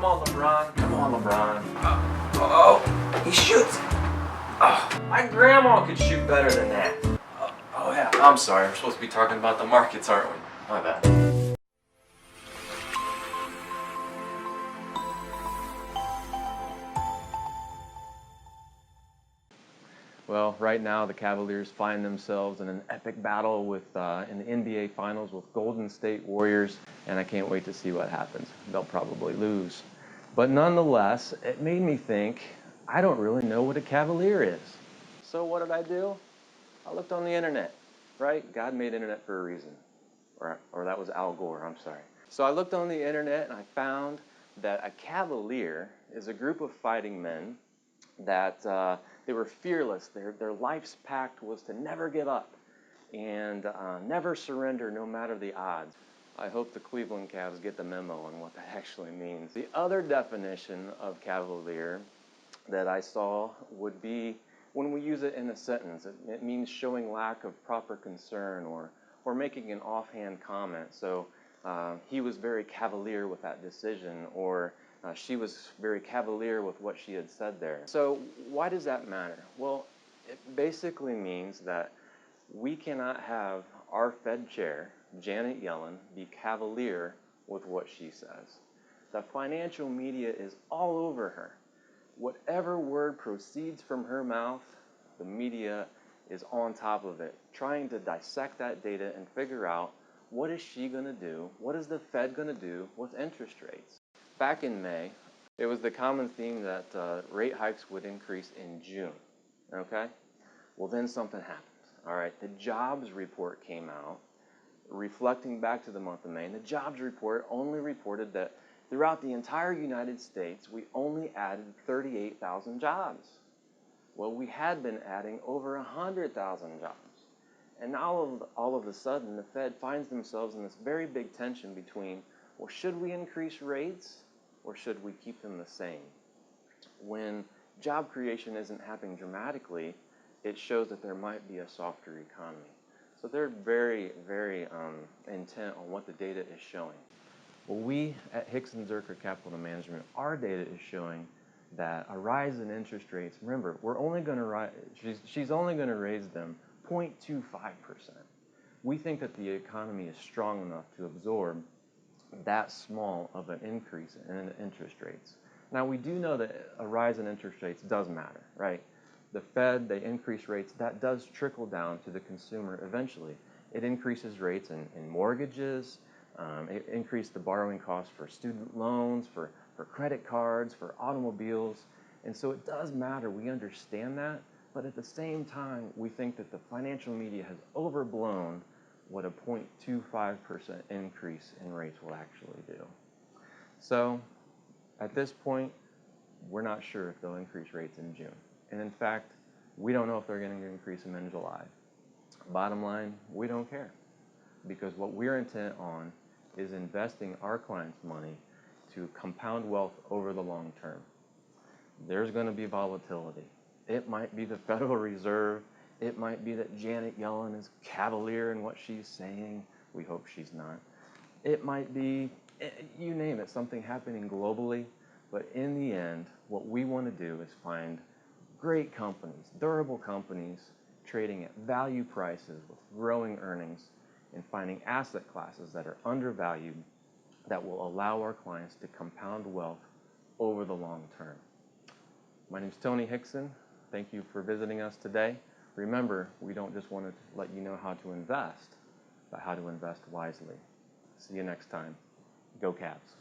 on, LeBron. Come on, LeBron. Oh, he shoots. Oh, my grandma could shoot better than that. Oh yeah, I'm sorry. We're supposed to be talking about the markets, aren't we? My bad. Well, right now the Cavaliers find themselves in an epic battle with in the NBA Finals with Golden State Warriors, and I can't wait to see what happens. They'll probably lose. But nonetheless, it made me think, I don't really know what a Cavalier is. So what did I do? I looked on the internet, right? God made internet for a reason. Or that was Al Gore, I'm sorry. So I looked on the internet and I found that a Cavalier is a group of fighting men that they were fearless. Their life's pact was to never give up and never surrender no matter the odds. I hope the Cleveland Cavs get the memo on what that actually means. The other definition of Cavalier that I saw would be when we use it in a sentence. It means showing lack of proper concern or making an offhand comment. So he was very cavalier with that decision, or she was very cavalier with what she had said there. So why does that matter? Well, it basically means that we cannot have our Fed chair, Janet Yellen, be cavalier with what she says. The financial media is all over her. Whatever word proceeds from her mouth, the media is on top of it, trying to dissect that data and figure out what is she going to do, what is the Fed going to do with interest rates. Back in May, it was the common theme that rate hikes would increase in June, okay? Well, then something happened, all right? The jobs report came out, reflecting back to the month of May, and the jobs report only reported that throughout the entire United States, we only added 38,000 jobs. Well, we had been adding over 100,000 jobs. And now all of a sudden, the Fed finds themselves in this very big tension between, well, should we increase rates or should we keep them the same? When job creation isn't happening dramatically, it shows that there might be a softer economy. So they're very, very intent on what the data is showing. Well, we at Hixon Zuercher Capital Management, our data is showing that a rise in interest rates, remember, we're only going to she's only going to raise them 0.25%. We think that the economy is strong enough to absorb that small of an increase in interest rates. Now, we do know that a rise in interest rates does matter, right? The Fed, they increase rates, that does trickle down to the consumer eventually. It increases rates in mortgages, it increased the borrowing costs for student loans, for credit cards, for automobiles, and so it does matter, we understand that, but at the same time, we think that the financial media has overblown what a 0.25% increase in rates will actually do. So at this point, we're not sure if they'll increase rates in June. And in fact, we don't know if they're going to increase them in July. Bottom line, we don't care, because what we're intent on is investing our clients' money to compound wealth over the long term. There's going to be volatility. It might be the Federal Reserve. It might be that Janet Yellen is cavalier in what she's saying. We hope she's not. It might be, you name it, something happening globally. But in the end, what we want to do is find great companies, durable companies, trading at value prices with growing earnings, and finding asset classes that are undervalued that will allow our clients to compound wealth over the long term. My name is Tony Hixon. Thank you for visiting us today. Remember, we don't just want to let you know how to invest, but how to invest wisely. See you next time. Go Cavs.